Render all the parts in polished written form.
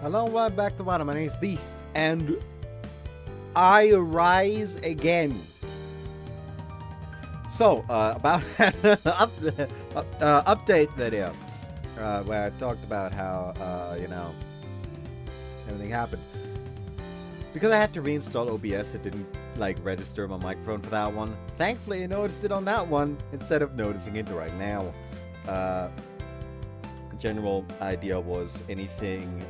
Hello, welcome back to Water. My name is Beast, and I arise again. So, about update video, where I talked about how, everything happened. Because I had to reinstall OBS, it didn't, register my microphone for that one. Thankfully, I noticed it on that one, instead of noticing it right now. General idea was anything,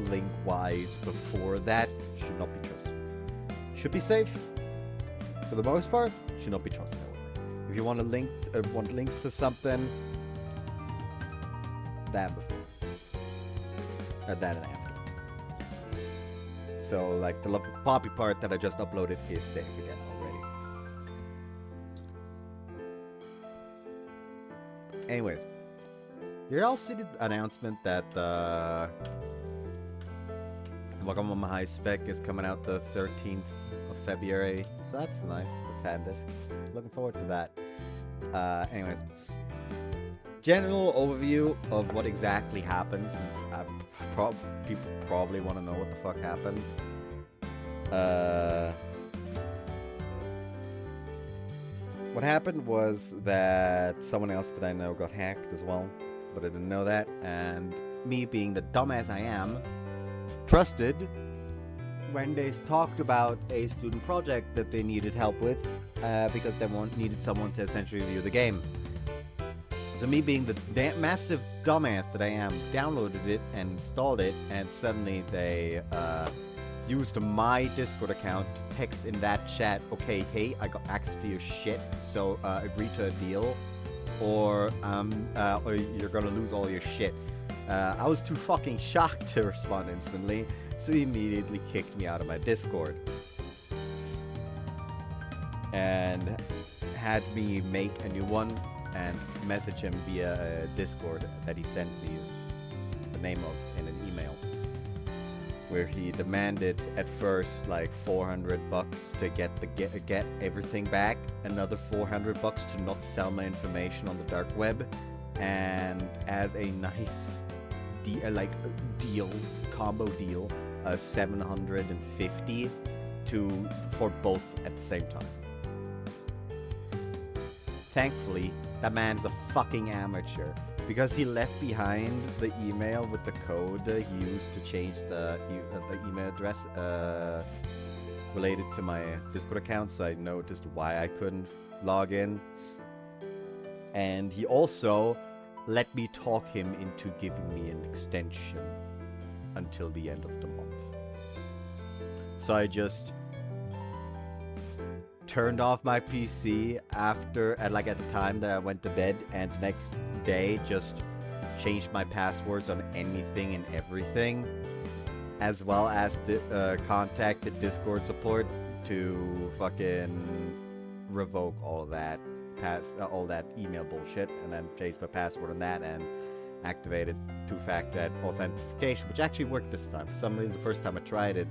link-wise before that should not be trusted. Should be safe, for the most part, should not be trusted. If you want to want links to something, that before. That and after. So, the poppy part that I just uploaded is safe again already. Anyways, did you all see the announcement that Welcome on My High Spec is coming out the 13th of February? So that's nice, the fan disc. Looking forward to that. Anyways, general overview of what exactly happened, since people probably want to know what the fuck happened. What happened was that someone else that I know got hacked as well, but I didn't know that, and me being the dumbass I am, trusted when they talked about a student project that they needed help with, because they needed someone to essentially review the game. So me being the massive dumbass that I am, downloaded it and installed it, and suddenly they used my Discord account to text in that chat, okay, hey, I got access to your shit, so agree to a deal, or you're gonna lose all your shit. I was too fucking shocked to respond instantly, so he immediately kicked me out of my Discord. And had me make a new one and message him via Discord that he sent me the name of in an email, where he demanded at first $400 to get everything back, another $400 to not sell my information on the dark web, and as a nice combo deal, 750 for both at the same time. Thankfully, that man's a fucking amateur, because he left behind the email with the code he used to change the email address related to my Discord account, so I noticed why I couldn't log in. And he also let me talk him into giving me an extension until the end of the month. So I just turned off my PC at the time that I went to bed, and the next day just changed my passwords on anything and everything, as well as contacted Discord support to fucking revoke all of that. All that email bullshit, and then changed my password on that and activated two-factor authentication, which actually worked this time. For some reason, the first time I tried it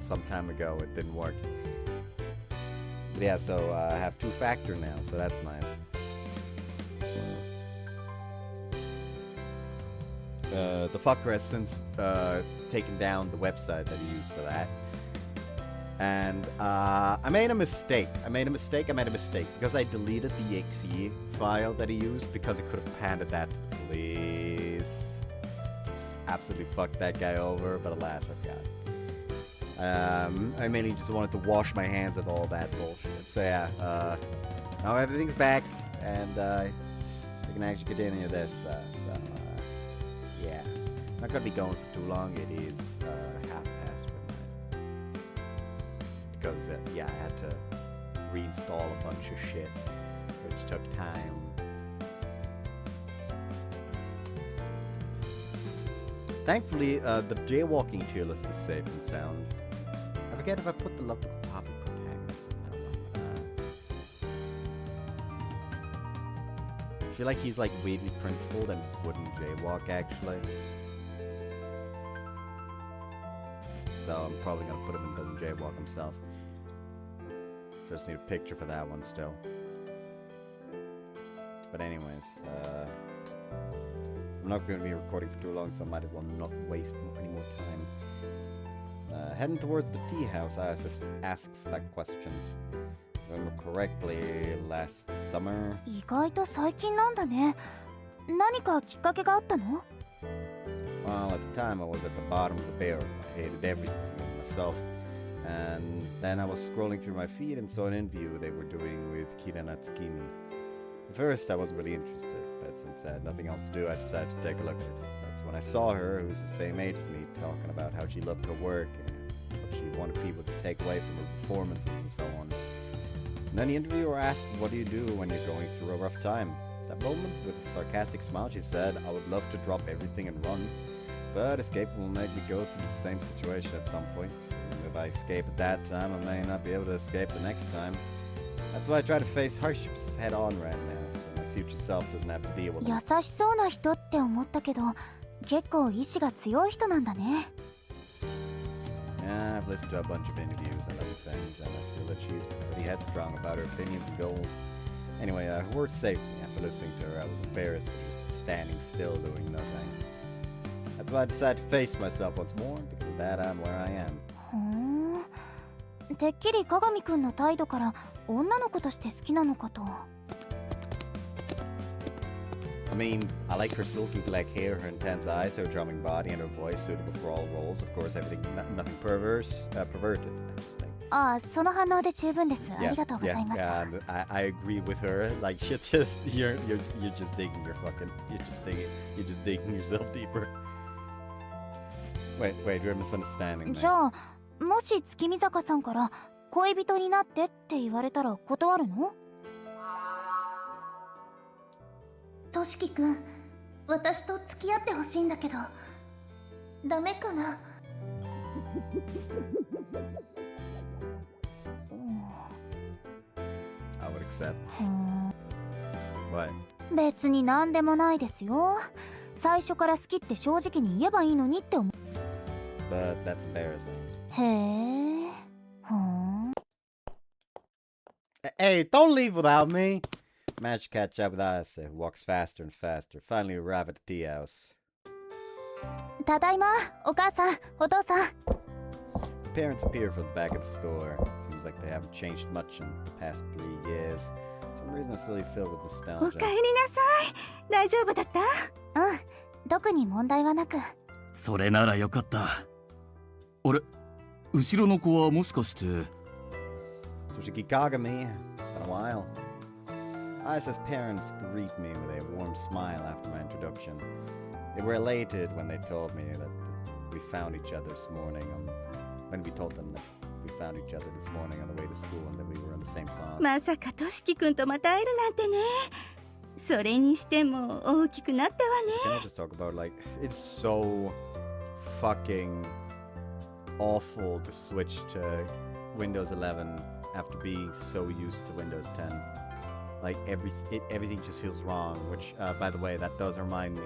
some time ago, it didn't work. But yeah, so I have two-factor now, so that's nice. The fucker has since taken down the website that he used for that. And I made a mistake. Because I deleted the exe file that he used, because it could have panded that to the police. Absolutely fucked that guy over, but alas, I've got it. I mainly just wanted to wash my hands of all that bullshit. So yeah, now everything's back, and I can actually continue this. Yeah. Not gonna be going for too long. It is half past midnight. Because, yeah, I had to reinstall a bunch of shit, which took time. Thankfully, the jaywalking tier list is safe and sound. I forget if I put the lovely poppy protagonist in that one. I feel like he's weirdly principled and wouldn't jaywalk, actually. So I'm probably gonna put him in the jaywalk himself. Just need a picture for that one still. But anyways, I'm not going to be recording for too long, so I might as well not waste any more time. Heading towards the tea house, Isis asks that question. If I remember correctly, last summer. 意外と最近なんだね。何かきっかけがあったの？ Well, at the time I was at the bottom of the barrel. I hated everything myself. And then I was scrolling through my feed and saw an interview they were doing with Kira Natsukimi. At first I wasn't really interested, but since I had nothing else to do, I decided to take a look at it. That's when I saw her, who's the same age as me, talking about how she loved her work and what she wanted people to take away from her performances and so on. And then the interviewer asked, what do you do when you're going through a rough time? At that moment, with a sarcastic smile, she said, I would love to drop everything and run, but escaping will make me go through the same situation at some point. And if I escape at that time, I may not be able to escape the next time. That's why I try to face hardships head on right now, so my future self doesn't have to deal with them. 優しそうな人って思ったけど、結構意志が強い人なんだね。Yeah, I've listened to a bunch of interviews and other things, and I feel that she's pretty headstrong about her opinions and goals. Anyway, her words saved me. After listening to her, I was embarrassed for just standing still doing nothing. That's why I decided to face myself once more, and because of that, I'm where I am. ふーん。てっきり鏡くんの態度から女の子として好きなのかと。I mean, I like her silky black hair, her intense eyes, her charming body, and her voice suitable for all roles. Of course, everything, nothing perverted, I just think. ああ、その反応で十分です。ありがとうございました。Yeah, I agree with her. Like, shit, you're just digging your fucking, you're just digging yourself deeper. Wait, you're misunderstanding me. じゃあ、もし月見坂さんから恋人になってって言われたら断るの？としきくん、私と付き合ってほしいんだけど、ダメかな？I would accept. What? 別に何でもないですよ。最初から好きって正直に言えばいいのにって思う。But that's embarrassing. へえ。ふん。Hey, don't leave without me. Managed to catch up with Ayase, who walks faster and faster. Finally arrive at the tea house. ただいま、お母さん、お父さん。Parents appear from the back of the store. Seems like they haven't changed much in the past 3 years. For some reason, I'm slowly filled with お nostalgia. かえりなさい。大丈夫だった？うん、特に問題はなく。それならよかった。あれ、後ろの子はもしかして。Koushiki Kagami. It's been a while. Ayase's parents greet me with a warm smile after my introduction. They were elated when they told me that we found each other this morning. When we told them that we found each other this morning on the way to school and that we were in the same class. まさかとしきくんとまた会えるなんてね。それにしても大きくなったわ Can ね。 I just talk about, like, it's so fucking awful to switch to Windows 11 after being so used to Windows 10. Like, everything just feels wrong, which, by the way, that does remind me,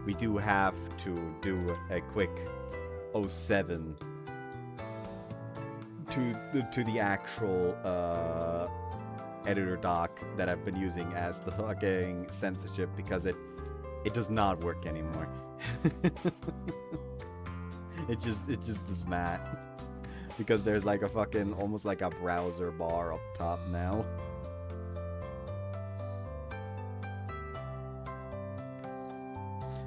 we do have to do a quick 07 to the actual editor doc that I've been using as the fucking censorship, because it does not work anymore. it just does not, because there's like a fucking almost like a browser bar up top now.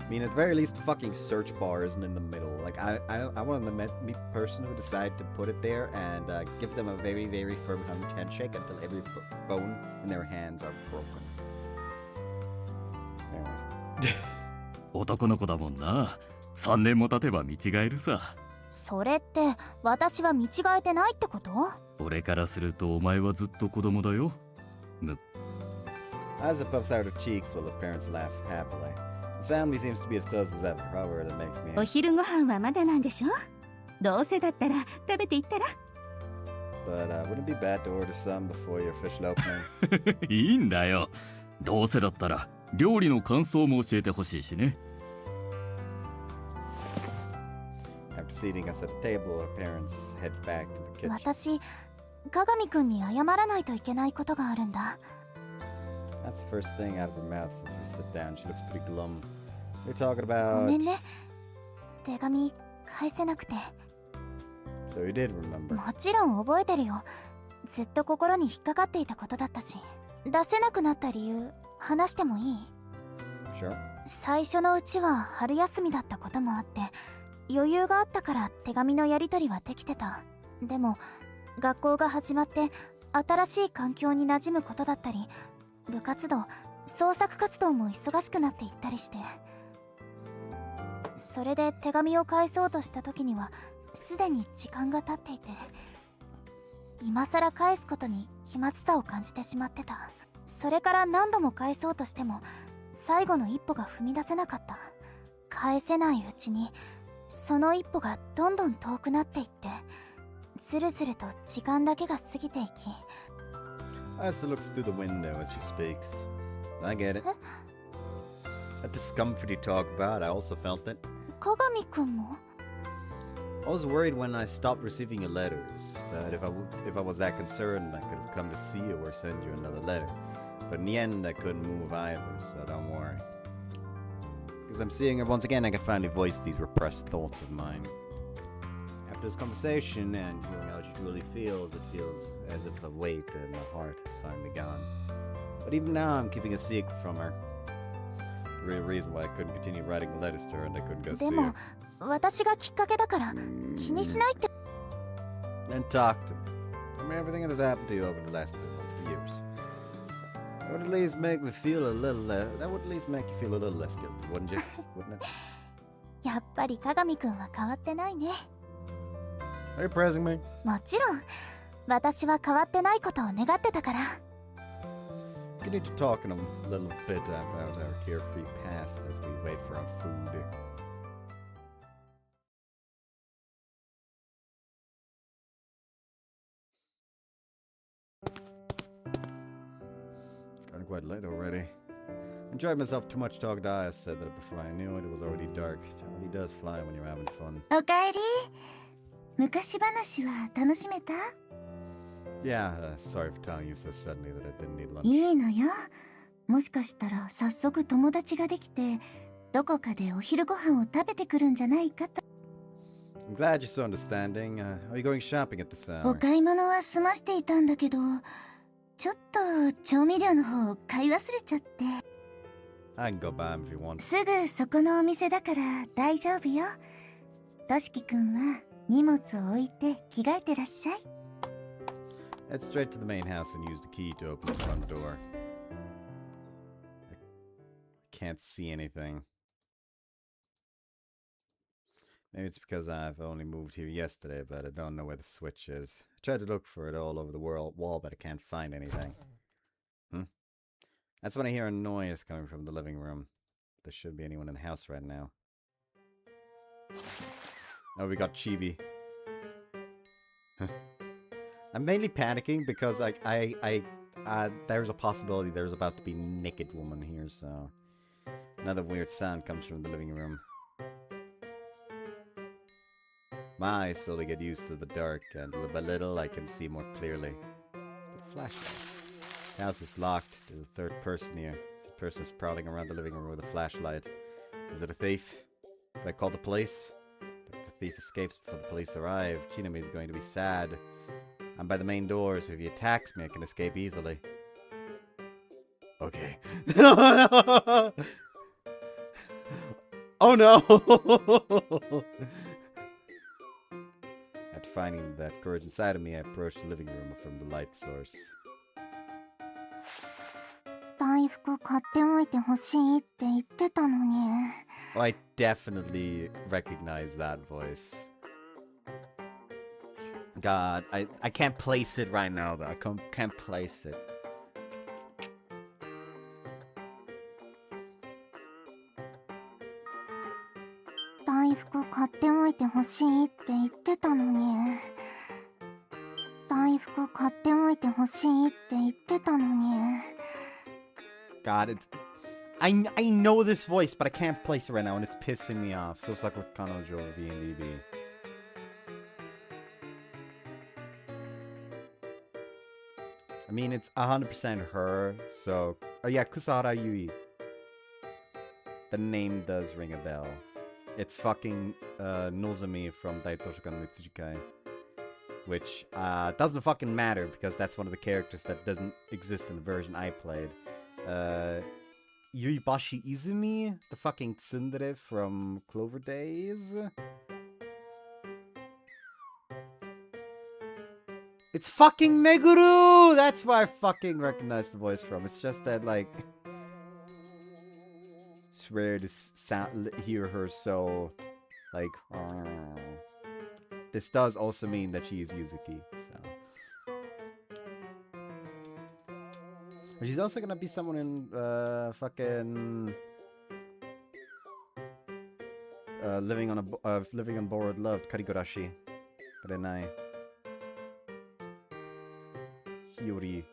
I mean, at the very least, the fucking search bar isn't in the middle. Like, I want to meet the person who decided to put it there and give them a very, very firm handshake until every bone in their hands are broken. Anyways. 男の子だもんな。3年も経てば見違えるさ。それって私は見違えてないってこと？俺からするとお前はずっと子供だよ。As it puffs out her cheeks while the parents laugh happily. His family seems to be as close as ever. However, that makes me お昼ご飯はまだなんでしょ？どうせだったら食べていったら？ But wouldn't it be bad to order some before your official opening? いいんだよ。どうせだったら料理の感想も教えてほしいしね。After seating us at the table, our parents head back to the kitchen. 私、鏡くんに謝らないといけないことがあるんだ。That's the first thing out of her mouth since we sit down. She looks pretty glum. We're talking ご about... めんね。手紙返せなくて。 So you did remember. もちろん覚えてるよ。ずっと心に引っかかっていたことだったし。出せなくなった理由、話してもいい？ Sure. 最初のうちは春休みだったこともあって、余裕があったから手紙のやり取りはできてた。でも学校が始まって新しい環境に馴染むことだったり、部活動、創作活動も忙しくなっていったりして、それで手紙を返そうとした時にはすでに時間が経っていて、今さら返すことに気まずさを感じてしまってた。それから何度も返そうとしても最後の一歩が踏み出せなかった。返せないうちにその一歩がどんどん遠くなっていって、ずるずると時間だけが過ぎていき。 Asa looks through the window as she speaks. I get it. That discomfort you talk about, I also felt it. 鏡くんも？ I was worried when I stopped receiving your letters, but if I was that concerned, I could have come to see you or send you another letter. But in the end, I couldn't move either, so don't worry. Because I'm seeing her once again, I can finally voice these repressed thoughts of mine. After this conversation and hearing how she truly feels, it feels as if the weight in my heart has finally gone. But even now, I'm keeping a secret from her. The real reason why I couldn't continue writing letters to her and I couldn't go see でも her. 私がきっかけだから気にしないって。 Then talk to me. I mean, everything that happened to you over the last years. That would at least make me feel a little less. That would at least make you feel a little less guilty, wouldn't you? Wouldn't it? やっぱり鏡くんは変わってないね。 Are you praising me? もちろん私は変わってないことを願ってたから。 We need to talk in a little bit about our carefree past as we wait for our food. It's gotten quite late already. I enjoyed myself too much talking to Aya said that before I knew it, it was already dark. Time really does fly when you're having fun. おかえり。昔話は楽しめた？ Yeah, sorry for telling you so suddenly that I didn't need lunch. いいのよ。もしかしたら早速友達ができて、どこかでお昼ご飯を食べてくるんじゃないかと。 I'm glad you're so understanding. Are you going shopping at this お hour? 買い物は済ましていたんだけど、ちょっと調味料の方買い忘れちゃって。 I can go buy them if you want. すぐそこのお店だから大丈夫よ。としきくんは荷物を置いて着替えてらっしゃい。 Head straight to the main house and use the key to open the front door. I can't see anything. Maybe it's because I've only moved here yesterday, but I don't know where the switch is. I tried to look for it all over the wall, but I can't find anything. That's when I hear a noise coming from the living room. There shouldn't be anyone in the house right now. Oh, we got Chibi. I'm mainly panicking because there's a possibility there's about to be a naked woman here, so another weird sound comes from the living room. My eyes slowly get used to the dark, and little by little I can see more clearly. Is that a flashlight? The house is locked. There's a third person here. The person is prowling around the living room with a flashlight. Is it a thief? Should I call the police? But if the thief escapes before the police arrive, Chinami is going to be sad. I'm by the main door, so if he attacks me, I can escape easily. Okay. Oh no! After finding that courage inside of me, I approached the living room from the light source. 大福買っておいてほしいって言ってたのに。 Oh, I definitely recognize that voice. God, I can't place it right now, though. I can't place it. 大福買っておいてほしいって言ってたのに。大福買っておいてほしいって言ってたのに。 God, I know this voice, but I can't place it right now, and it's pissing me off. Sousaku Kanojo VNDB. I mean, it's 100% her, so... Oh yeah, Kusahara Yui. The name does ring a bell. It's fucking Nozomi from Daitoshokan no Itsujikai. Which doesn't fucking matter, because that's one of the characters that doesn't exist in the version I played. Yuibashi Izumi, the fucking tsundere from Clover Days. It's fucking Meguru! That's where I fucking recognize the voice from. It's just that, like... It's rare to hear her so... Like... This does also mean that she is Yuzuki, so... But she's also gonna be someone in, fucking... living on borrowed love, Karigurashi. Ren'ai. Hiyori.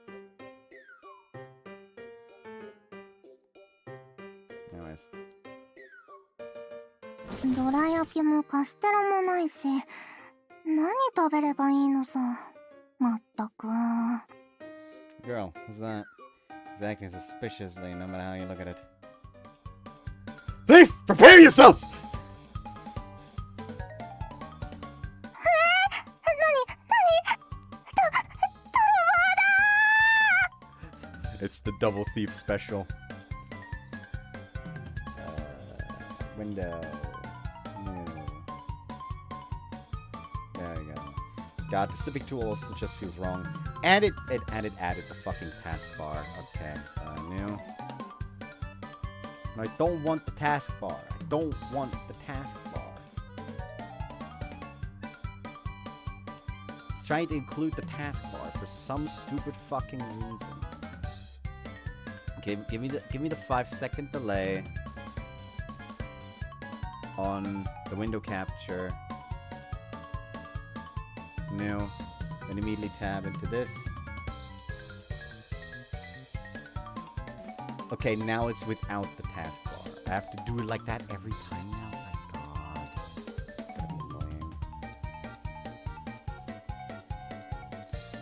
Anyways. どら焼きもカステラもないし、何食べればいいのさ。まったく。Girl, what's that? He's acting suspiciously no matter how you look at it. Thief! Prepare yourself! It's the double thief special. Window. New. There we go. God, the slipping tool also just feels wrong. And it added the fucking taskbar. Okay. New. I don't want the taskbar. I don't want the taskbar. It's trying to include the taskbar for some stupid fucking reason. Okay, give me the 5-second delay on the window capture. New. Then immediately tab into this. Okay, now it's without the taskbar. I have to do it like that every time now? My god. It's gonna be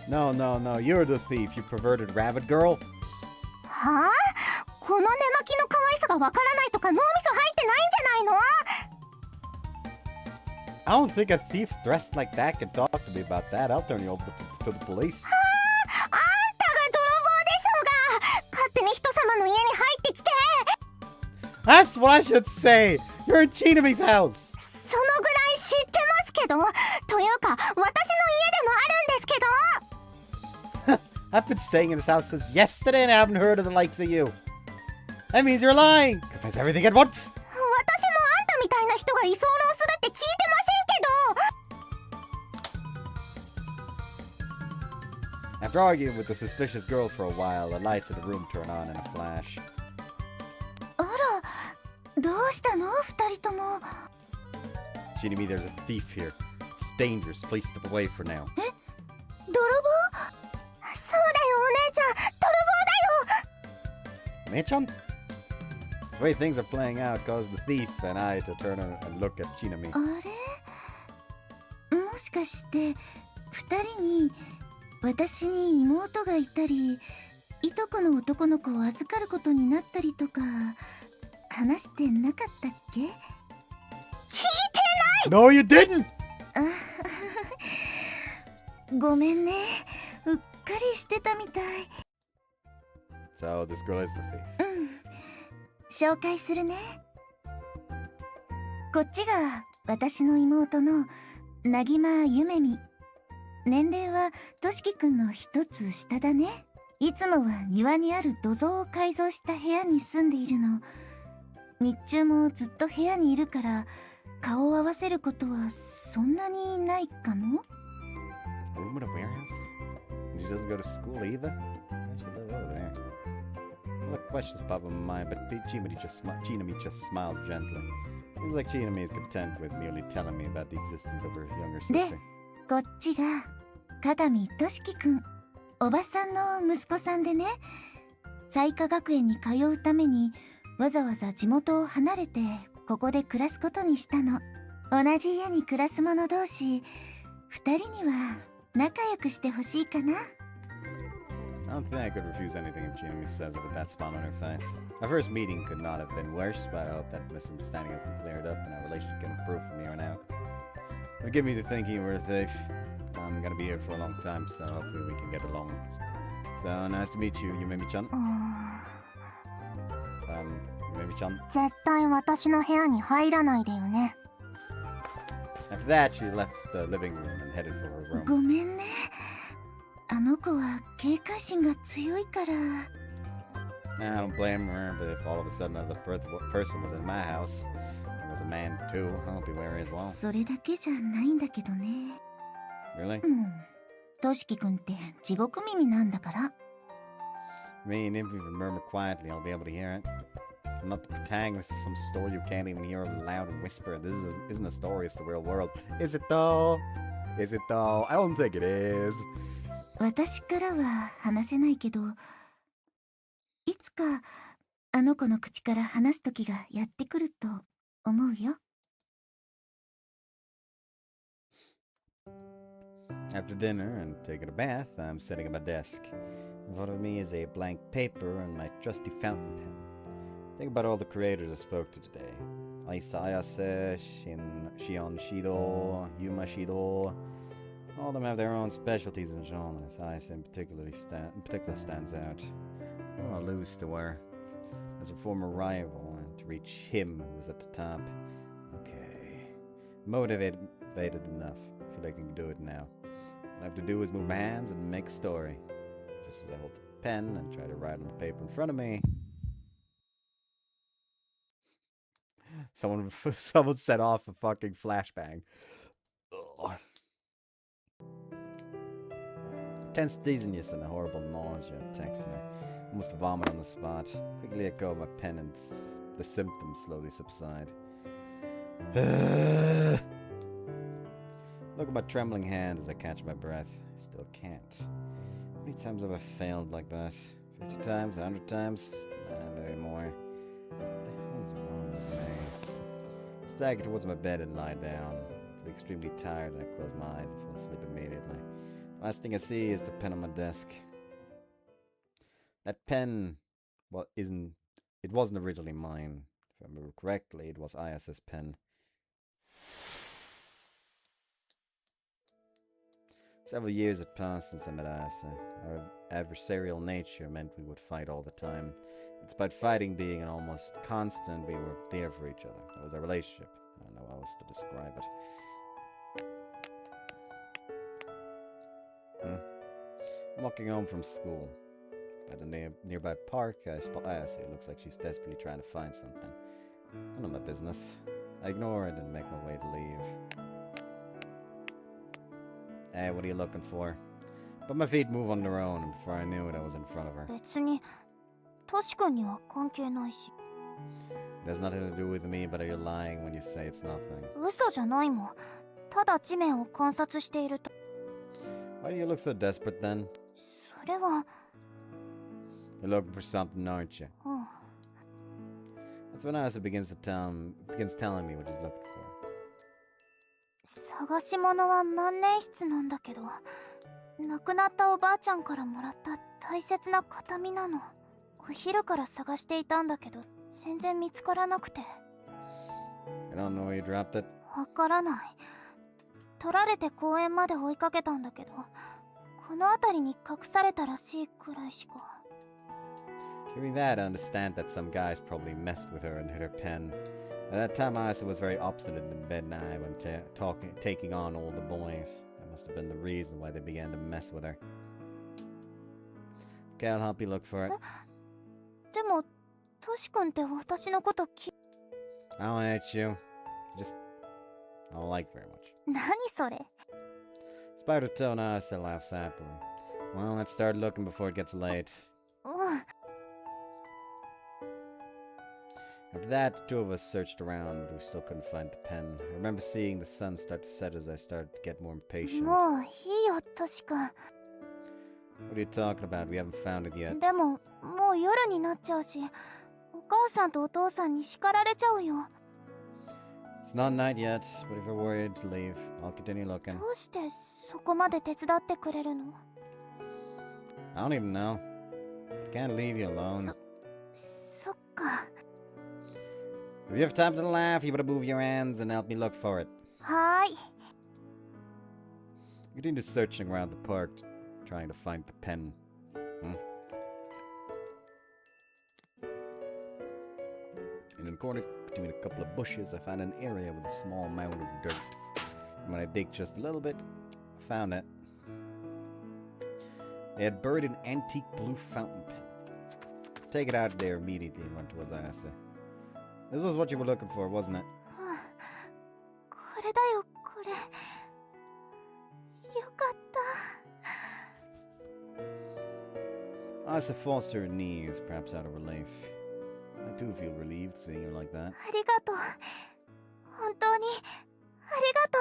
annoying. No, you're the thief, you perverted rabbit girl. はあ？この寝巻きの可愛さがわからないとか脳みそ入ってないんじゃないの？ I don't think a thief dressed like that can talk to me about that. I'll turn you over to the police. はあ？あんたが泥棒でしょうが！勝手に人様の家に入ってきて！ That's what I should say! You're in Chinami's house! そのぐらい知ってますけど、というか私の家でもあるんですけど。 I've been staying in this house since yesterday and I haven't heard of the likes of you. That means you're lying! Confess everything at once! 私もあんたみたいな人が居候するって聞いてませんけど。 After arguing with the suspicious girl for a while, the lights in the room turn on in a flash. あら、どうしたの二人とも。 Chinami, there's a thief here. It's dangerous. Please step away for now. え、泥棒？そうだよお姉ちゃん、泥棒だよ。 Mei-chan? The way things are playing out caused the thief and I to turn and look at Chinami. あれ？もしかして二人に私に妹がいたり、いとこの男の子を預かることになったりとか話してなかったっけ？聞いてない。 No, you didn't! ごめんね。うっかりしてたみたい。 So this girl is the thief. 紹介するね。こっちが私の妹のなぎまゆめみ。年齢はとしきくんの一つ下だね。いつもは庭にある土蔵を改造した部屋に住んでいるの。日中もずっと部屋にいるから顔を合わせることはそんなにないかも。 Room in a warehouse? And she doesn't go to school either? Why should she live over there? Well, questions pop in my mind, but Chinami just smiles gently. Seems like Chinami is content with merely telling me about the existence of her younger sister. こっちが鏡としきくん、おばさんの息子さんでね。彩花学園に通うためにわざわざ地元を離れてここで暮らすことにしたの。同じ家に暮らす者同士、二人には仲良くしてほしいかな。I don't think I could refuse anything if Jinami says it with that smile on her face. Our first meeting could not have been worse, but I hope that misunderstanding has been cleared up and our relationship can improve from here on out. Forgive me for thinking you were a thief. I'm gonna be here for a long time, so hopefully we can get along. So nice to meet you, Yumemi-chan. Yumemi-chan. 絶対私の部屋に入らないでよね。 After that, she left the living room and headed for her room. ごめんね。あの子は警戒心が強いから。I don't blame her, but if all of a sudden another person was in my house, and was a man too, I'll be wary as well. それだけじゃないんだけどね。Really? としきくんって地獄耳なんだから。 I mean, if you murmur quietly, I'll be able to hear it. I'm not the protagonist of some story you can't even hear loud and whisper. This isn't a story, it's the real world. Is it though? Is it though? I don't think it is. 私からは話せないけど、いつかあの子の口から話す時がやってくると思うよ。After dinner and taking a bath, I'm sitting at my desk. In front of me is a blank paper and my trusty fountain pen. Think about all the creators I spoke to today. Aisa Ayase, Shion Shido, Yuma Shido. All of them have their own specialties and genres. Ayase in particular stands out. I don't want to lose to her. As a former rival, and to reach him who was at the top. Okay. Motivated enough. I feel like I can do it now. All I have to do is move my hands and make a story. Just as I hold the pen and try to write on the paper in front of me. Someone set off a fucking flashbang. Ugh. Tense dizziness and a horrible nausea attacks me. Almost vomit on the spot. Quickly let go of my pen and the symptoms slowly subside. Look at my trembling hand as I catch my breath. I still can't. How many times have I failed like that? 50 times? 100 times? Nah, maybe more. What the hell is wrong with me? I stagger towards my bed and lie down. I feel extremely tired and I close my eyes and fall asleep immediately. Last thing I see is the pen on my desk. That pen, it wasn't originally mine. If I remember correctly, it was Ayasa's pen. Several years had passed since I met Ayasa. Our adversarial nature meant we would fight all the time. Despite fighting being an almost constant, we were there for each other. That was our relationship. I don't know how else to describe it. I'm walking home from school. At a nearby park, I spot Ayasa. It looks like she's desperately trying to find something. None of my business. I ignore it and make my way to leave. Hey, what are you looking for? But my feet move on their own, and before I knew it, I was in front of her. 別にトシ君には関係ないし。 It has nothing to do with me, but you're lying when you say it's nothing. 嘘じゃないもん。ただ地面を観察していると。 Why do you look so desperate then? それは。 You're looking for something, aren't you? うん。 That's when Ayasa begins telling me what she's looking for. 探し物は万年筆なんだけど、亡くなったおばあちゃんからもらった大切な形見なの。お昼から探していたんだけど、全然見つからなくて。I don't know where you dropped it. わからない。取られて公園まで追いかけたんだけど、この辺りに隠されたらしいくらいしか。 Hearing that, I understand that some guys probably messed with her and hit her pen. At that time, Ayasa was very obstinate in bed and I went taking on all the boys. That must have been the reason why they began to mess with her. Okay, I'll help you look for it. でも、トシ君って私のことI don't hate you. Just, I don't like very much. 何それ Spider Toe and Ayasa laughs happily. Well, let's start looking before it gets late. うん。 After that, the two of us searched around, but we still couldn't find the pen. I remember seeing the sun start to set as I started to get more impatient. もういいよ、トシ君。 What are you talking about? We haven't found it yet. でも、もう夜になっちゃうし、お母さんとお父さんに叱られちゃうよ。 It's not night yet, but if you're worried, leave. I'll continue looking. どうしてそこまで手伝ってくれるの？ I don't even know. Can't leave you alone. そっか。 If you have time to laugh, you better move your hands and help me look for it. はーい。 Continue searching around the park, trying to find the pen. In the corner, between a couple of bushes, I found an area with a small mound of dirt. And when I dig just a little bit, I found it. They had buried an antique blue fountain pen. Take it out of there immediately and run towards Ayase. This was what you were looking for, wasn't it? これだよ、これ。よかった。 Ayase falls to her knees, perhaps out of relief. I too feel relieved seeing you like that. ありがとう。本当にありがと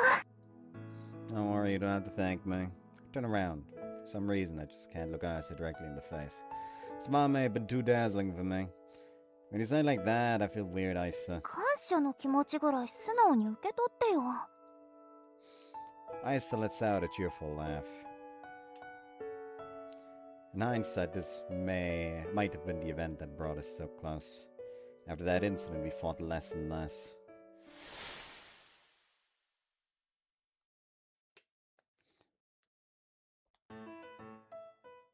う。 Don't worry, you don't have to thank me. Turn around. For some reason, I just can't look Ayase directly in the face. Smile may have been too dazzling for me. When you say it like that, I feel weird, Ayase. 感謝の気持ちぐらい素直に受け取ってよ。 Ayase lets out a cheerful laugh. In hindsight, this might have been the event that brought us so close. After that incident, we fought less and less.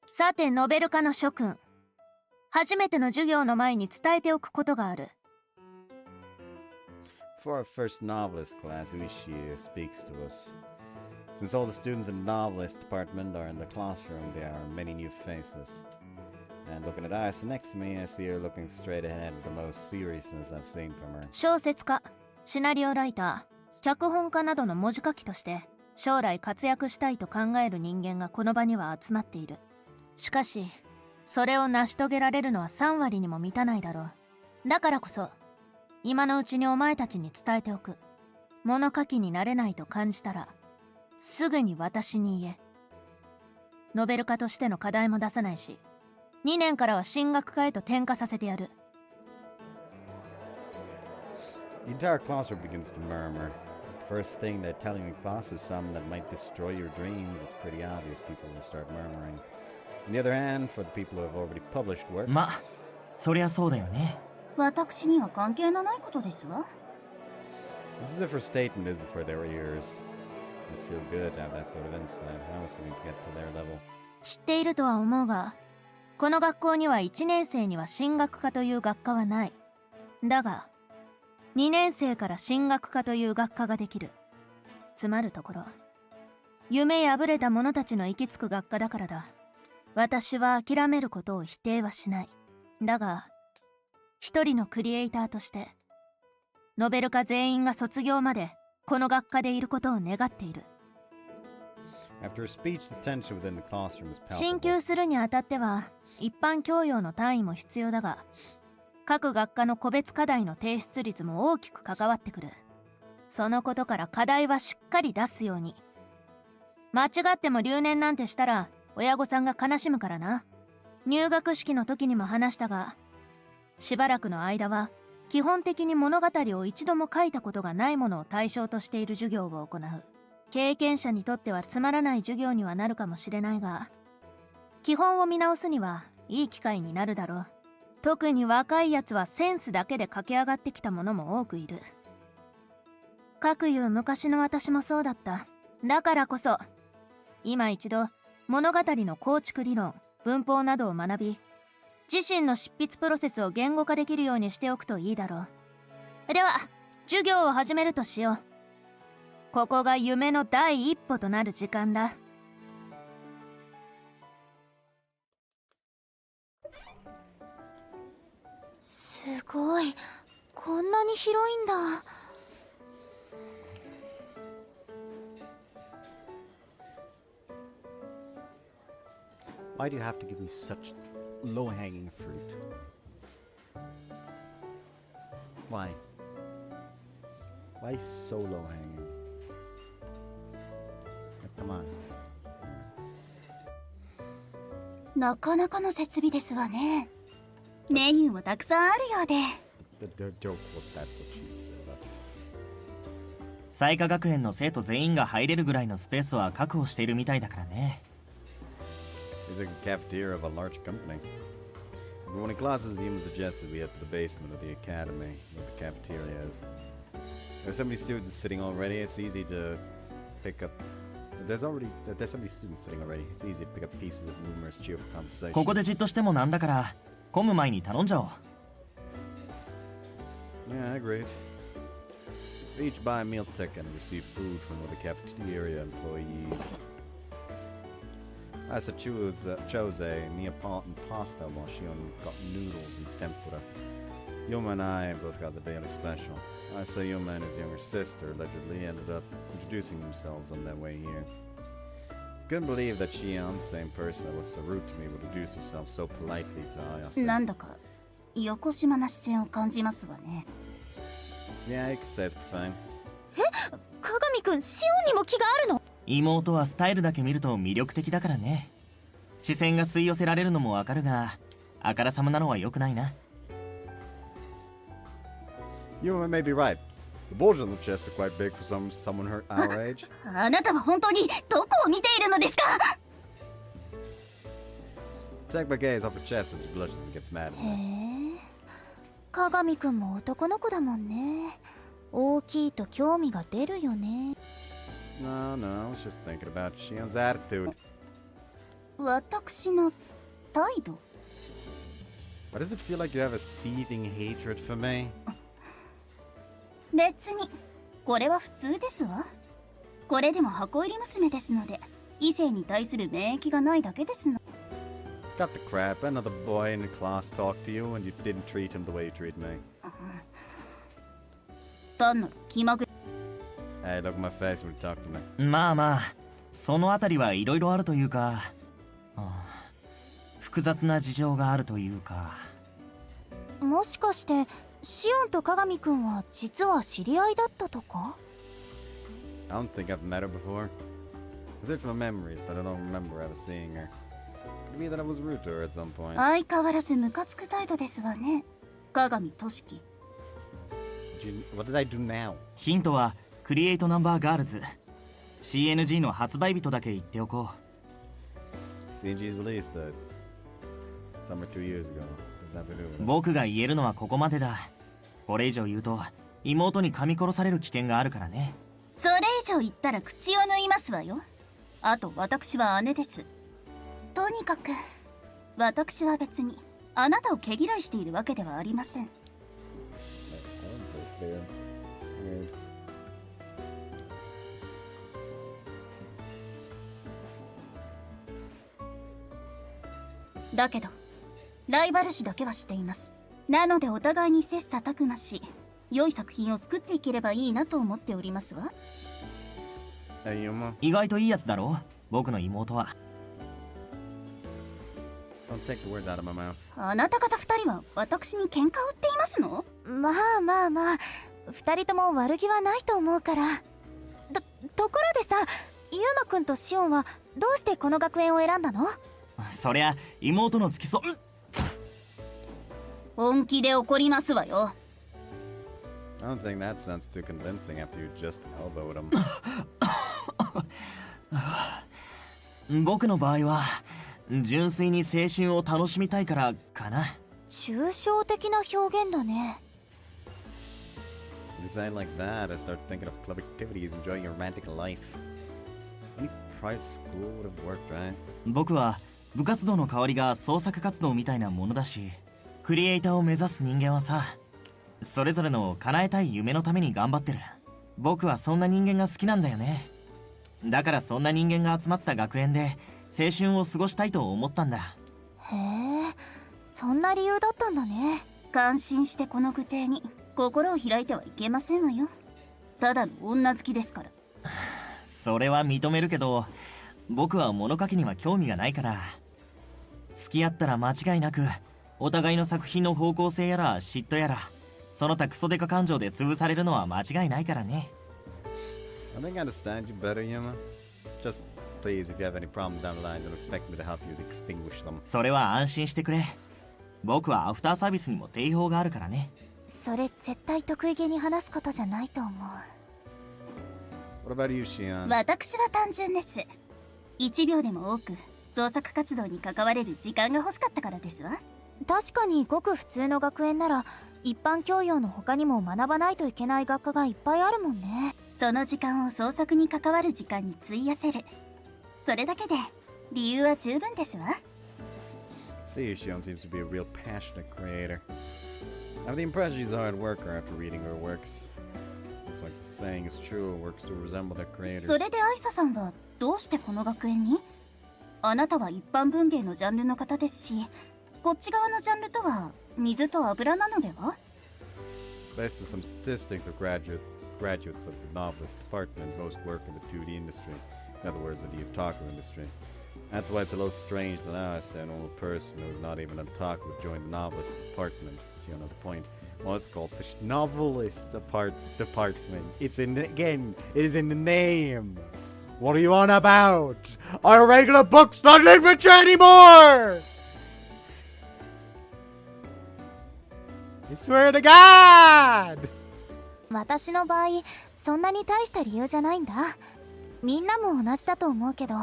さてノベル化の諸君、初めての授業の前に伝えておくことがある。 For our first novelist class, Uishi speaks to us. Since all the students in the novelist department are in the classroom, there are many new faces. And looking at Ayase next to me, I see her looking straight ahead with the most seriousness I've seen from her. 小説家、シナリオライター、脚本家などの文字書きとして将来活躍したいと考える人間がこの場には集まっている。しかしそれを成し遂げられるのは3割にも満たないだろう。だからこそ今のうちにお前たちに伝えておく。物書きになれないと感じたらすぐに私に言え。ノベル家としての課題も出さないし、2年からは進学科へと転科させてやる。 The entire classroom begins to murmur. The first thing they're telling the class is something that might destroy your dreams. It's pretty obvious people will start murmuring. On the other hand, for the people who have already published works... ま、そりゃそうだよね。私には関係のないことですわ。 It's as if her statement isn't for their ears. It must feel good to have that sort of insight. I also need to get to their level. 知っているとは思うが、この学校には1年生には進学科という学科はない。だが2年生から進学科という学科ができる。つまるところ、夢破れた者たちの行き着く学科だからだ。私は諦めることを否定はしない。だが一人のクリエイターとしてノベル科全員が卒業までこの学科でいることを願っている。 After a speech, the tension within the classroom is 進 palpable. 級するにあたっては一般教養の単位も必要だが、各学科の個別課題の提出率も大きく関わってくる。そのことから課題はしっかり出すように。間違っても留年なんてしたら親御さんが悲しむからな。入学式の時にも話したが、しばらくの間は基本的に物語を一度も書いたことがないものを対象としている授業を行う。経験者にとってはつまらない授業にはなるかもしれないが、基本を見直すにはいい機会になるだろう。特に若いやつはセンスだけで駆け上がってきた者も多くいる。かくいう昔の私もそうだった。だからこそ今一度物語の構築理論、文法などを学び、自身の執筆プロセスを言語化できるようにしておくといいだろう。では授業を始めるとしよう。ここが夢の第一歩となる時間だ。すごい、こんなに広いんだ。 Why do you have to give me such low-hanging fruit? Why? Why so low-hanging? Come on. なかなかの設備ですわね。メニューもたくさんあるようで。The joke was that's what she said. 彩華学園の生徒全員が入れるぐらいのスペースは確保しているみたいだからね。It's like a cafeteria of a large company. When in classes, Yuma suggested we head to the basement of the academy, where the cafeteria is. There's so many students sitting already, it's easy to pick up... There's so many students sitting already, it's easy to pick up pieces of rumors, cheerful conversation. ここでじっとしてもなんだから混む前に頼んじゃおう。 Yeah, agreed. We each buy a meal ticket and receive food from one of the cafeteria employees. I chose a Neapolitan pasta while she only got noodles and tempura. Yuma and I both got the daily special. I say Yuma and his younger sister allegedly ended up introducing themselves on their way here. Couldn't believe that Shion, the same person that was so rude to me, would introduce herself so politely to Ayase. なんだかよこしまな視線を感じますわね。 Yeah, you could say it's profane. 鏡くん、シオンにも気があるの？妹はスタイルだけ見ると魅力的だからね。視線が吸い寄せられるのもわかるが、あからさまなのは良くないな。 Yuma may be right. The bulges on the chest are quite big for someone our age. あなたは本当にどこを見ているのですか？ Take my gaze off her chest as she blushes and gets mad at へ me. え、鏡くんも男の子だもんね。大きいと興味が出るよね。 No, I was just thinking about Shion's attitude. 私の態度？ Why does it feel like you have a seething hatred for me? 別にこれは普通ですわ。これでも箱入り娘ですので、異性に対する免疫がないだけですの。 Got the crap. Another boy in the class talked to you and you didn't treat him the way you treat me. 単なる気まぐれ。 Hey, look at my face when you talk to me. まあまあ、そのあたりはいろいろあるというか、複雑な事情があるというか。もしかしてシオンと鏡くんは実は知り合いだったとか？ I don't think I've met her before. I searched my memories, but I don't remember ever seeing her. Could be that I was rude to her at some point. 相変わらずムカつく態度ですわね。鏡俊樹。 What did I do now? ヒントはクリエイトナンバーガールズ CNG の発売日とだけ言っておこう。 CNG's released summer 2 years ago. Does that have to do with it? 僕が言えるのはここまでだ。これ以上言うと妹に噛み殺される危険があるからね。それ以上言ったら口を縫いますわよ。あと私は姉です。とにかく私は別にあなたを毛嫌いしているわけではありません。 だけどライバル視だけはしています。なのでお互いに切磋琢磨し、良い作品を作っていければいいなと思っておりますわ。 Hey, Yuma. 意外といいやつだろ僕の妹は。 Don't take the words out of my mouth. あなた方二人は私に喧嘩を売っていますの？まあ二人とも悪気はないと思うから。ところでさ、ユウマくんとシオンはどうしてこの学園を選んだの？そりゃ妹の付き添本気で怒りますわよ。 I don't think that sounds too convincing after you just elbowed him. 僕の場合は純粋に青春を楽しみたいからかな。抽象的な表現だね。 You say it like that, I start thinking of club activities, enjoying your romantic life. Any private school would have worked, right? 僕は部活動の代わりが創作活動みたいなものだし、クリエイターを目指す人間はさ、それぞれの叶えたい夢のために頑張ってる。僕はそんな人間が好きなんだよね。だからそんな人間が集まった学園で青春を過ごしたいと思ったんだ。へえ、そんな理由だったんだね。感心してこの具体に心を開いてはいけませんわよ。ただの女好きですから。それは認めるけど、僕は物書きには興味がないから。付き合ったら間違いなくお互いの作品の方向性やら嫉妬やらその他クソデカ感情で潰されるのは間違いないからね。 I think I understand you better, Yuma. Just please, if you have any problems down the line, don't expect me to help you to extinguish them. それは安心してくれ。僕はアフターサービスにも定評があるからね。それ絶対得意げに話すことじゃないと思う。 What about you, Shion? 私は単純です。1秒でも多く創作活動に関われる時間が欲しかったからですわ。確かにごく普通の学園なら一般教養の他にも学ばないといけない学科がいっぱいあるもんね。その時間を創作に関わる時間に費やせる。それだけで理由は十分ですわ。See, Shion seems to be a real passionate creator. I have the impression she's a hard worker after reading her works. Looks like the saying is true, works to resemble their creators. それでアイサさんはどうしてこの学園に？あなたは一般文芸のジャンルの方ですし、こっち側のジャンルとは水と油なのでは？ Based on some statistics of graduates of the novelist department, most work in the 2D industry. In other words, the otaku industry. That's why it's a little strange that us, a normal person who's not even an otaku, would join the novelist department. She has a point. Well, it's called the novelist department. It's in the, again, it is in the name. What are you on about? Our regular books not literature anymore! I swear to God! 私の場合そんなに大した理由じゃないんだ。みんなも同じだと思うけど、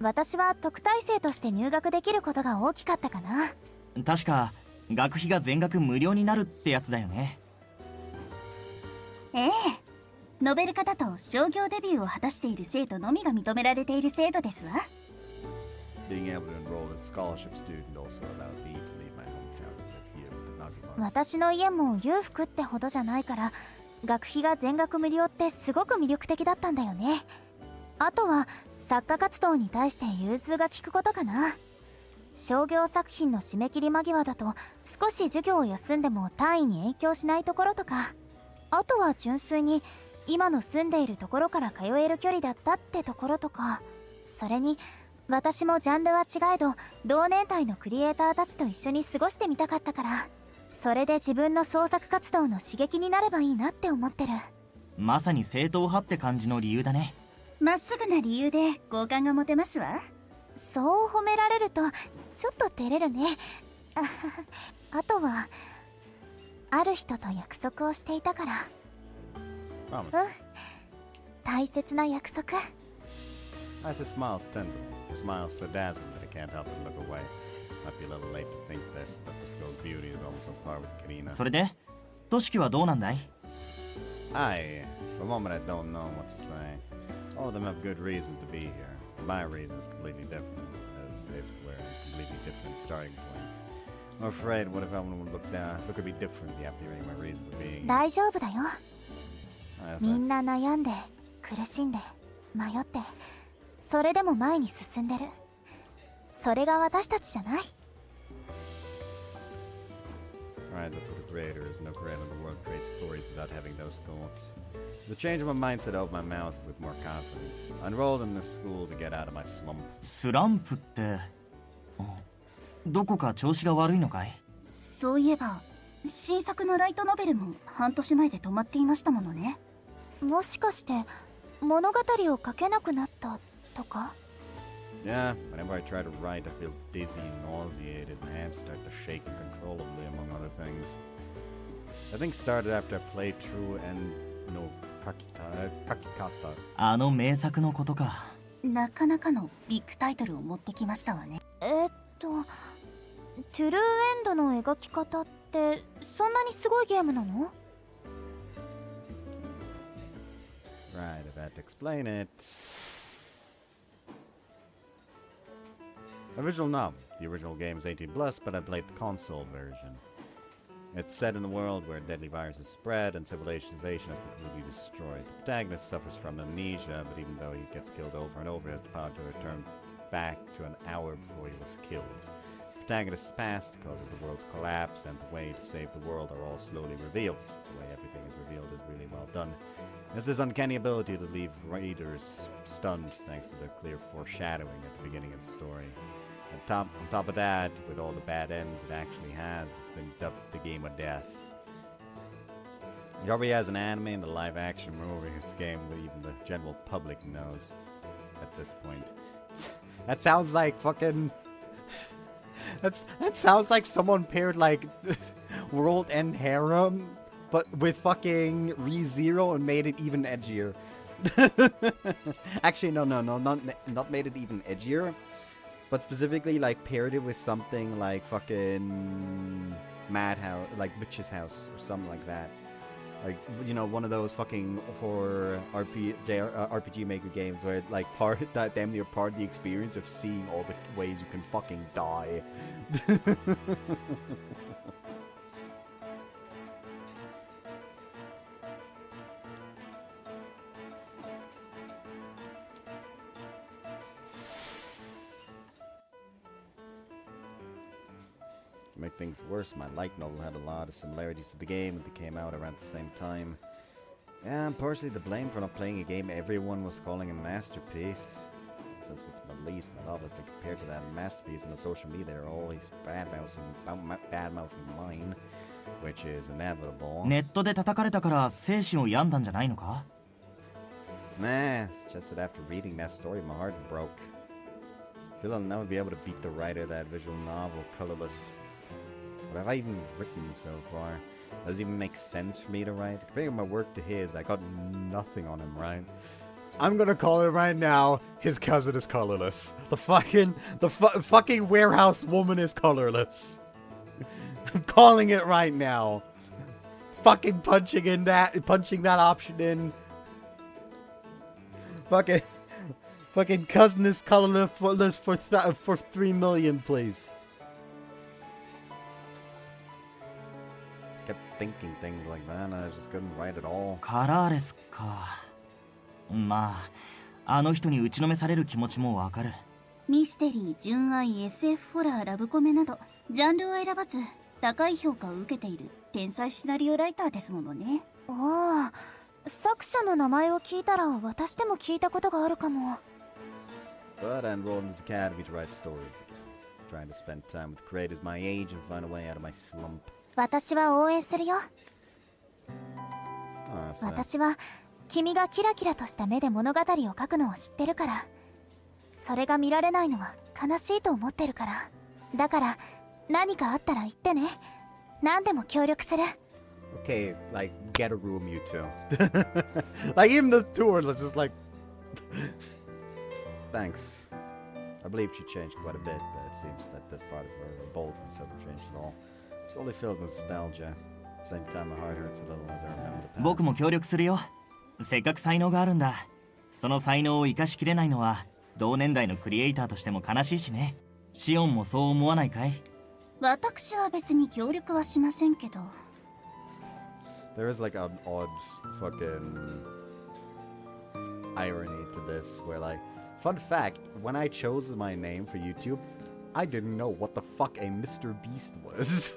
私は特待生として入学できることが大きかったかな。確か学費が全額無料になるってやつだよね。ええ、ノベル化だと商業デビューを果たしている生徒のみが認められている制度ですわ。Being able to enroll as a scholarship student also allowed me to leave my hometown and live here with the Nagimas. 私の家も裕福ってほどじゃないから、学費が全額無料ってすごく魅力的だったんだよね。あとは作家活動に対して融通が利くことかな。商業作品の締め切り間際だと少し授業を休んでも単位に影響しないところとか、あとは純粋に今の住んでいるところから通える距離だったってところとか、それに私もジャンルは違えど同年代のクリエイターたちと一緒に過ごしてみたかったから、それで自分の創作活動の刺激になればいいなって思ってる。まさに正統派って感じの理由だね。まっすぐな理由で好感が持てますわ。そう褒められるとちょっと照れるね。あとはある人と約束をしていたから。Promise. 大切な約束。Isa smiles tenderly. Her smile is so dazzling that I can't help but look away. Might be a little late to think this, but this girl's beauty is almost on par with Karina. それでとしきはどうなんだい？ For a moment I don't know what to say. All of them have good reasons to be here. My reason is completely different, as if we're in completely different starting points. I'm afraid what if everyone would look at me differently after hearing my reason for being here? 大丈夫だよ。 Yes, みんな悩んで苦しんで迷って、それでも前に進んでる。それが私たちじゃない？ Right, that's what a creator is. No creator in the world creates stories without having those thoughts. The change of my mindset opened my mouth with more confidence. I enrolled in this school to get out of my slump. スランプってどこか調子が悪いのかい？そういえば新作のライトノベルも半年前で止まっていましたものね。もしかして物語を書けなくなったとか？ Yeah, whenever I try to write, I feel dizzy and nauseated. My hands start to shake uncontrollably, among other things. I think started after I played through and Kakikata. あの名作のことか。なかなかのビッグタイトルを持ってきましたわね。トゥルーエンドの描き方ってそんなにすごいゲームなの？ Right, if I had to explain it. Original novel. The original game is 18+, but I played the console version. It's set in a world where deadly viruses spread and civilization has been completely destroyed. The protagonist suffers from amnesia, but even though he gets killed over and over, he has the power to return back to an hour before he was killed. The protagonist's past, the cause of the world's collapse, and the way to save the world are all slowly revealed. The way everything is revealed is really well done. There's this uncanny ability to leave readers stunned thanks to the clear foreshadowing at the beginning of the story. On top of that, with all the bad ends it actually has, it's been dubbed the Game of Death. It already has an anime and a live-action movie. It's a game that even the general public knows at this point. That sounds like fucking... That sounds like someone paired like World End Harem, but with fucking ReZero and made it even edgier. Actually, no, not made it even edgier. But specifically, like, paired it with something like fucking Madhouse, like Witch's House or something like that. Like, you know, one of those fucking horror RPG maker games where, like, damn near part of the experience of seeing all the ways you can fucking die. To make things worse, my light novel had a lot of similarities to the game and they came out around the same time. Yeah, I'm partially to blame for not playing a game everyone was calling a masterpiece. Since it's my least, my novel has been compared to that masterpiece, and on social media they're always bad-mouthing mine, which is inevitable. ネットで叩かれたから精神を病んだんじゃないのか？ Nah, it's just that after reading that story, my heart broke. I feel I'll never be able to beat the writer of that visual novel, Colorless. What have I even written so far? Does it even make sense for me to write? Comparing my work to his, I got nothing on him, right? I'm gonna call it right now. His cousin is colorless. The fucking warehouse woman is colorless. I'm calling it right now. Fucking punching that option in. Fucking cousin is colorless for 3 million, please. Kept thinking things like that, and I just couldn't write at all. カラーレスか。まあ、あの人に打ちのめされる気持ちもわかる。ミステリー、純愛、SF ホラー、ラブコメなどジャンルを選ばず高い評価を受けている天才シナリオライターですものね。ああ、作者の名前を聞いたら私でも聞いたことがあるかも。But I enrolled in this academy to write stories again. Trying to spend time with creators my age and find a way out of my slump. 私は応援するよ。私は君がキラキラとした目で物語を書くのを知ってるから。それが見られないのは悲しいと思ってるから。だから何かあったら言ってね。何でも協力する。Okay, like, get a room, you two. Like, even the two are just like... Thanks. I believe she changed quite a bit, but it seems that this part of her boldness hasn't changed at all. It's only filled with nostalgia. At the same time, my heart hurts a little as I remember the past. 僕も協力するよ。せっかく才能があるんだ。その才能を生かしきれないのは同年代のクリエイターとしても悲しいしね。シオンもそう思わないかい？私は別に協力はしませんけど。There is like an odd fucking irony to this where, like, fun fact, when I chose my name for YouTube, I didn't know what the fuck a Mr. Beast was.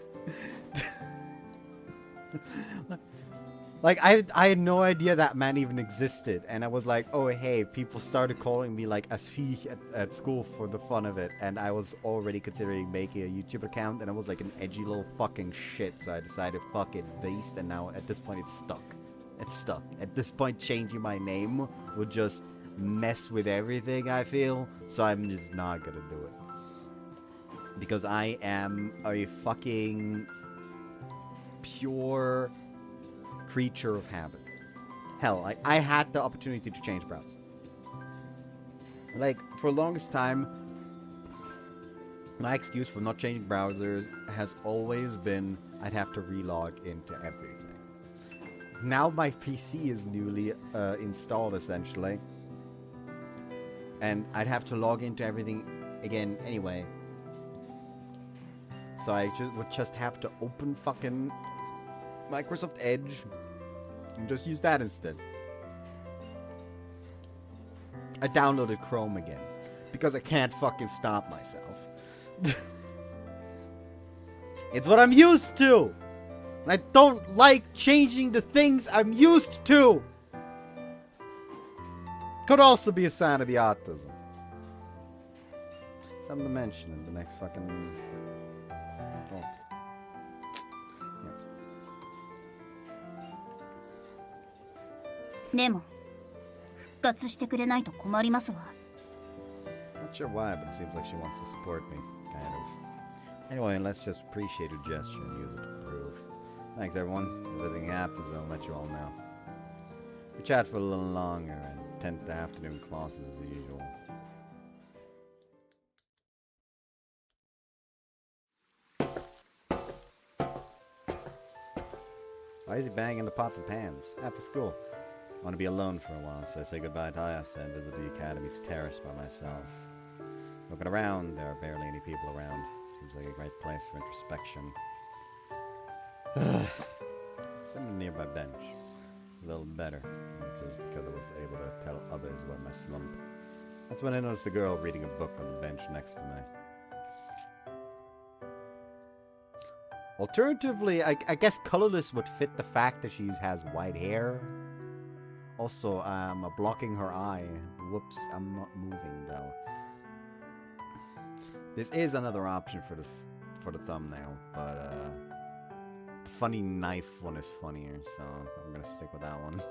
Like, I had no idea that man even existed, and I was like, oh hey, people started calling me like Asfi at school for the fun of it, and I was already considering making a YouTube account, and I was like an edgy little fucking shit, so I decided fuck it, Beast, and now at this point it's stuck. It's stuck. At this point, changing my name would just mess with everything, I feel, so I'm just not gonna do it. Because I am a fucking pure creature of habit. Hell, I had the opportunity to change browsers. Like, for the longest time, my excuse for not changing browsers has always been I'd have to relog into everything. Now my PC is newly installed, essentially. And I'd have to log into everything again anyway. So I would just have to open fucking Microsoft Edge and just use that instead. I downloaded Chrome again because I can't fucking stop myself. It's what I'm used to. And I don't like changing the things I'm used to. Could also be a sign of the autism. Something to mention in the next fucking... Oh. Yes. でも復活してくれないと困りますわ。 Not sure why, but it seems like she wants to support me, kind of. Anyway, let's just appreciate her gesture and use it to prove. Thanks, everyone. If anything happens, I'll let you all know. We chat for a little longer and 10th afternoon classes as usual. Why is he banging the pots and pans? After school. I want to be alone for a while, so I say goodbye to Ayase and visit the Academy's terrace by myself. Looking around, there are barely any people around. Seems like a great place for introspection. Sitting on a nearby bench. A little better, because I was able to tell others about my slump. That's when I noticed a girl reading a book on the bench next to me. Alternatively, I guess colorless would fit the fact that she has white hair. Also, I'm blocking her eye. Whoops, I'm not moving though. This is another option for the thumbnail, but the funny knife one is funnier, so I'm gonna stick with that one.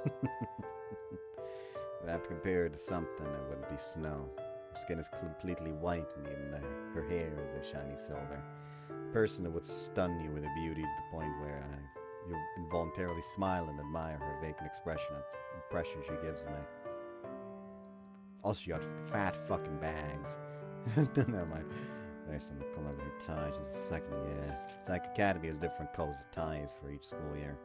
If I have to compare it to something, it wouldn't be snow. Her skin is completely white, and even her hair is a shiny silver. A person who would stun you with her beauty to the point where you involuntarily smile and admire her vacant impression she gives me. Also, she got fat fucking bags. Never mind. Based on the color of her tie, she's the second year. Sousaku Academy has different colors of ties for each school year.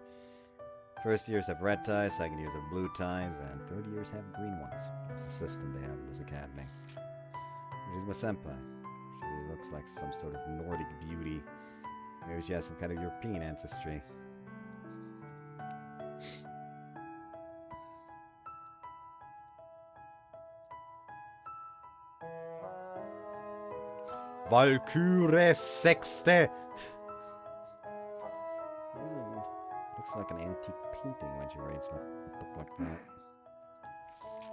First years have red ties, second years have blue ties, and third years have green ones. That's the system they have in this academy. She's my senpai. She looks like some sort of Nordic beauty. Maybe she has some kind of European ancestry. Valkyrie Sexte! Looks like an antique painting when she writes a book like that.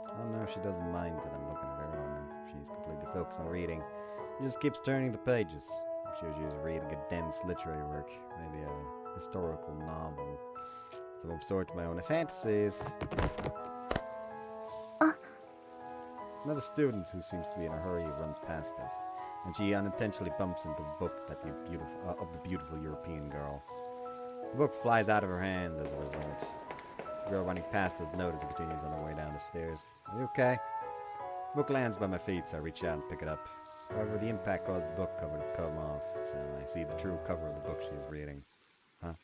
Oh no, she doesn't mind that I'm looking at her, or she's completely focused on reading. She just keeps turning the pages. I'm sure she's reading a dense literary work, maybe a historical novel. So I'm absorbed in my own fantasies. Another student who seems to be in a hurry runs past us, and she unintentionally bumps into the book of the beautiful European girl. The book flies out of her hands as a result. The girl running past us notices and continues on her way down the stairs. Are you okay? The book lands by my feet, so I reach out and pick it up. However, the impact caused the book cover to come off, so I see the true cover of the book she is reading. Huh?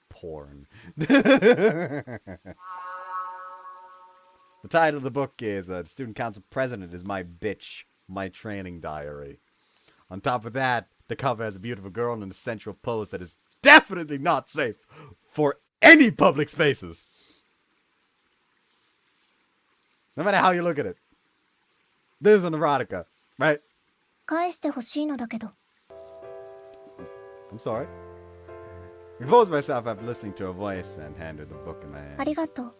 Porn. The title of the book is The Student Council President is My Bitch, My Training Diary. On top of that, the cover has a beautiful girl in a sensual pose that is definitely not safe for any public spaces. No matter how you look at it. This is an erotica, right? 返してほしいのだけど。 I'm sorry. I compose myself after listening to her voice and hand her the book in my hands. ありがとう。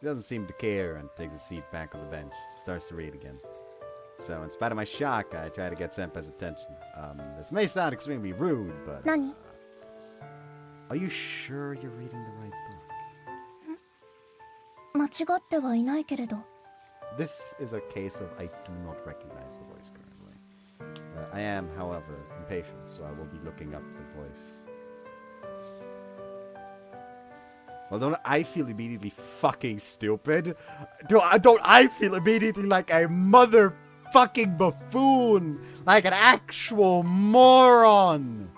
She doesn't seem to care and takes a seat back on the bench. She starts to read again. So, in spite of my shock, I try to get Senpai's attention. This may sound extremely rude, but... 何？ Are you sure you're reading the right book? 間違ってはいないけれど。 This is a case of I do not recognize the voice currently. I am, however, impatient, so I will be looking up the voice. Well, don't I feel immediately fucking stupid? Don't I feel immediately like a motherfucking buffoon? Like an actual moron?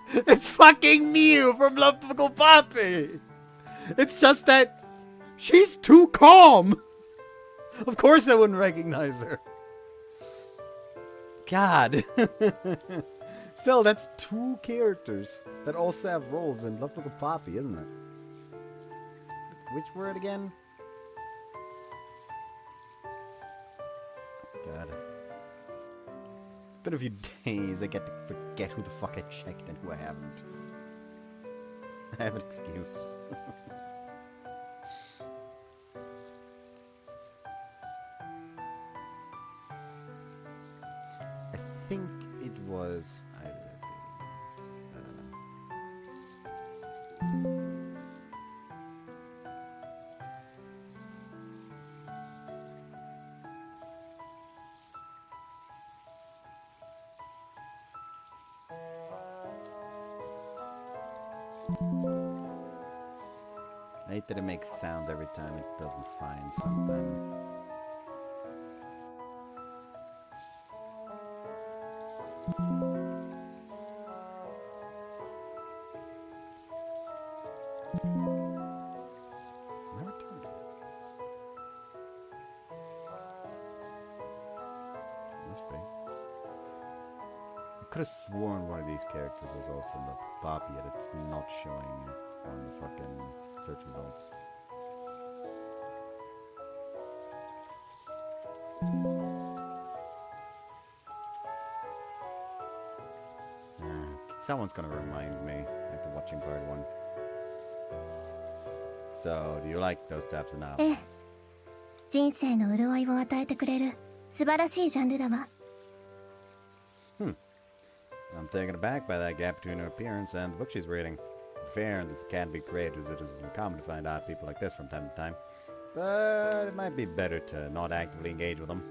It's fucking Mew from Lovable Poppy! It's just that she's too calm! Of course I wouldn't recognize her. God. Still, that's two characters that also have roles in Lovable Poppy, isn't it? Which word again? God. Been a few days, I get to forget who the fuck I checked and who I haven't. I have an excuse. I think it was either of these. I don't know. I hate that it makes sounds every time it doesn't find something. could have sworn one of these characters was also the Bobby, yet it's not showing on the fucking search results. Someone's gonna remind me after watching part 1. So, do you like those types of novels? 人生の潤いを与えてくれる素晴らしいジャンルだわ。 I'm taken aback by that gap between her appearance and the book she's reading. Fair, in this academy creators, it isn't uncommon to find odd people like this from time to time. But it might be better to not actively engage with them.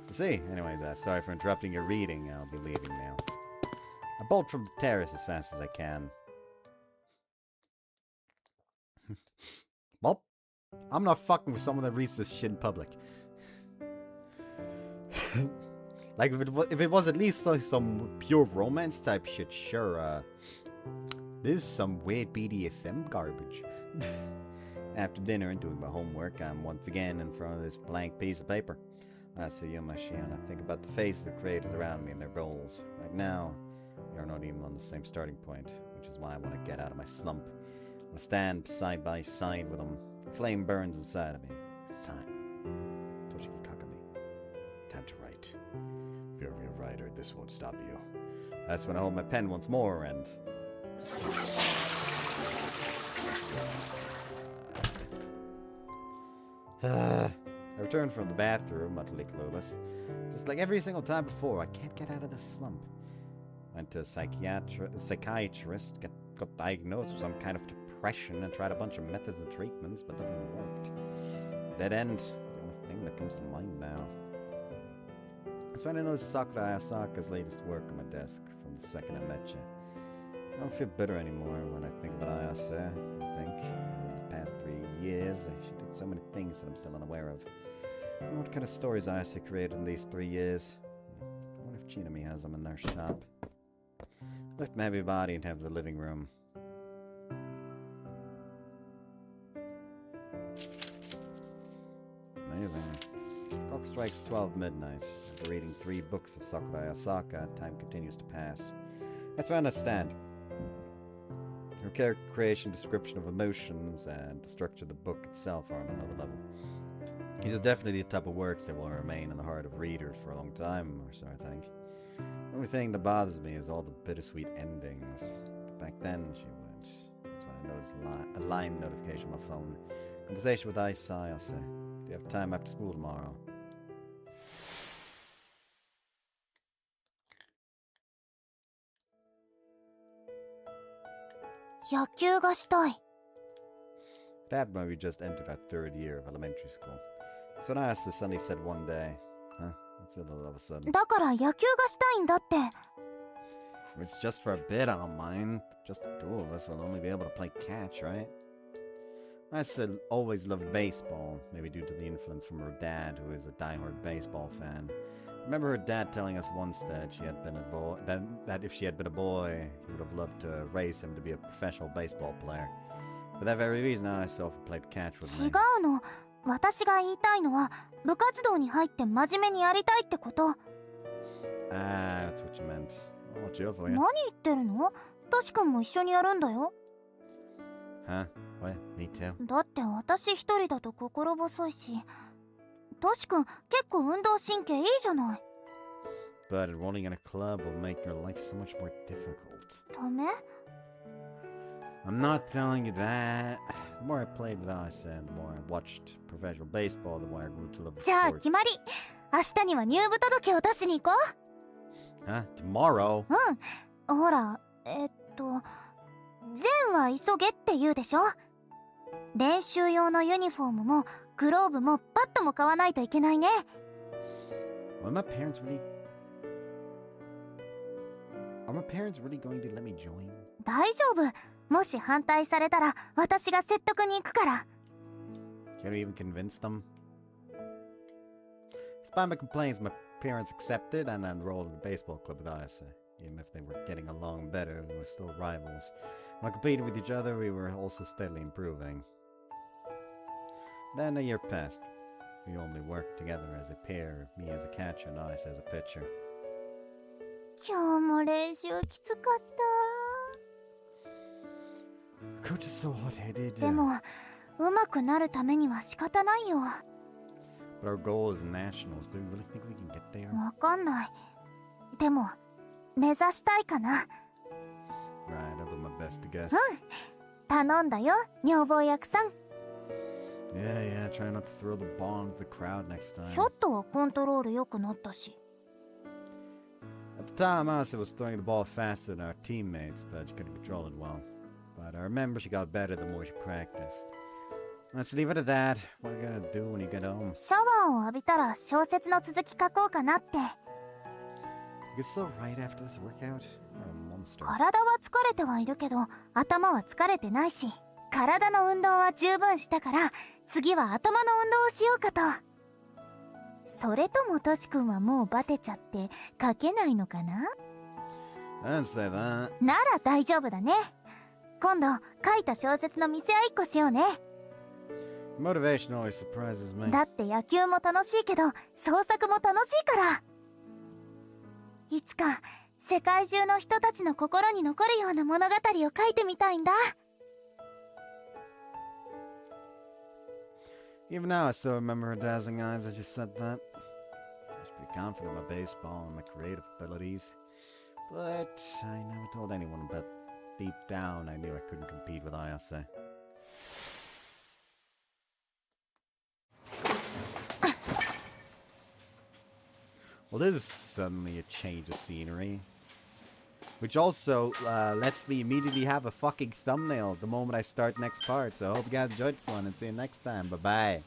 You see, anyways, sorry for interrupting your reading. I'll be leaving now. I bolt from the terrace as fast as I can. Well, I'm not fucking with someone that reads this shit in public. Like, if it was at least like some pure romance type shit, sure, this is some weird BDSM garbage. After dinner and doing my homework, I'm once again in front of this blank piece of paper. I see you, my Shion. I think about the faces of creators around me and their goals. Right now, you're not even on the same starting point, which is why I want to get out of my slump. I want to stand side by side with them. The flame burns inside of me. It's time. Koushiki Kakami. Time to write. If you're a real writer, this won't stop you. That's when I hold my pen once more and... I returned from the bathroom, utterly clueless. Just like every single time before, I can't get out of this slump. Went to a psychiatrist, got diagnosed with some kind of depression, and tried a bunch of methods and treatments, but nothing worked. Dead end. The only thing that comes to mind now. That's when I noticed Sakura Ayasaka's latest work on my desk from the second I met you. I don't feel bitter anymore when I think about Ayase. I think in the past 3 years, she did so many things that I'm still unaware of. I don't know what kind of stories Ayase created in these 3 years. I wonder if Chinami has them in their shop. Lift my heavy body into the living room. Amazing. Clock strikes 12 midnight. After reading 3 books of Sakura Ayasaka, time continues to pass. That's where I understand. Her character creation, description of emotions, and the structure of the book itself are on another level. These are definitely the type of works that will remain in the heart of readers for a long time, or so I think. The only thing that bothers me is all the bittersweet endings. But back then, she would. That's when I noticed a line notification on my phone. Conversation with Ayase. Do you have time after school tomorrow? It happened when we just entered our 3rd year of elementary school. That's when Ayase suddenly said one day, huh? What's it all of a sudden? だから野球がしたいんだって。 If it's just for a bit, I don't mind. Just the 2 of us will only be able to play catch, right? Ayase always loved baseball, maybe due to the influence from her dad, who is a diehard baseball fan. I remember her dad telling us once that she had been a boy, that if she had been a boy, he would have loved to raise him to be a professional baseball player. For that very reason, I often played catch with 違 me. うの。私が言いたいのは部活動に入って真面目にやりたいってこと。 Ah, that's what you meant. I'll watch out for you. 何言ってるの？トシ君も一緒にやるんだよ。 Huh? What? Me too. だって私一人だと心細いし。トシ君結構運動神経いいじゃない。 But enrolling in a club will make your life so much more difficult. ダメ？ I'm not telling you that. The more I played with Ayase, the more I watched professional baseball, the more I grew to love the じゃあ sport. 決まり。明日には入部届を出しに行こ Huh? Tomorrow? う。うん。ほら、善は急げって言うでしょ。練習用のユニフォームもグローブもバットも買わないといけないね。 Are my parents really going to let me join? 大丈夫。もし反対されたら私が説得に行くから。 Can we even convince them? Despite my complaints, my parents accepted and enrolled in the baseball club with Ayase. Even if they were getting along better, we were still rivals. While competing with each other, we were also steadily improving. Then a year passed. We only worked together as a pair, me as a catcher and Ayase as a pitcher. 今日も練習きつかっ Coach is so hot-headed. た。でも上手くなるためには仕方ないよ。 But our goal is nationals. Do you really think we can get there? わかんない。でも目指したいかな。 Right, I'll do my best to guess. 頼んだよ、女房役さん。 Yeah, try not to throw the ball into the crowd next time. ちょっとはコントロール良くなったし。 At the time, Asa was throwing the ball faster than our teammates, but she couldn't control it well. But I remember she got better the more she practiced. Let's leave it at that. What are you gonna do when you get home? シャワーを浴びたら小説の続き書こうかなって。 You still write after this workout? You're a monster. 体は疲れてはいるけど頭は疲れてないし、体の運動は十分したから、次は頭の運動をしようかと。それともトシ君はもうバテちゃって書けないのかな？ I didn't say that. なら大丈夫だね。今度書いた小説の見せ合いっこしようね。 Motivation always surprises me. だって野球も楽しいけど創作も楽しいから。いつか世界中の人たちの心に残るような物語を書いてみたいんだ。 Even now, I still remember her dazzling eyes as she said that. I was pretty confident in my baseball and my creative abilities, but I never told anyone. But deep down, I knew I couldn't compete with Ayase. Well, this is suddenly a change of scenery. Which also lets me immediately have a fucking thumbnail the moment I start next part. So I hope you guys enjoyed this one and see you next time. Bye-bye.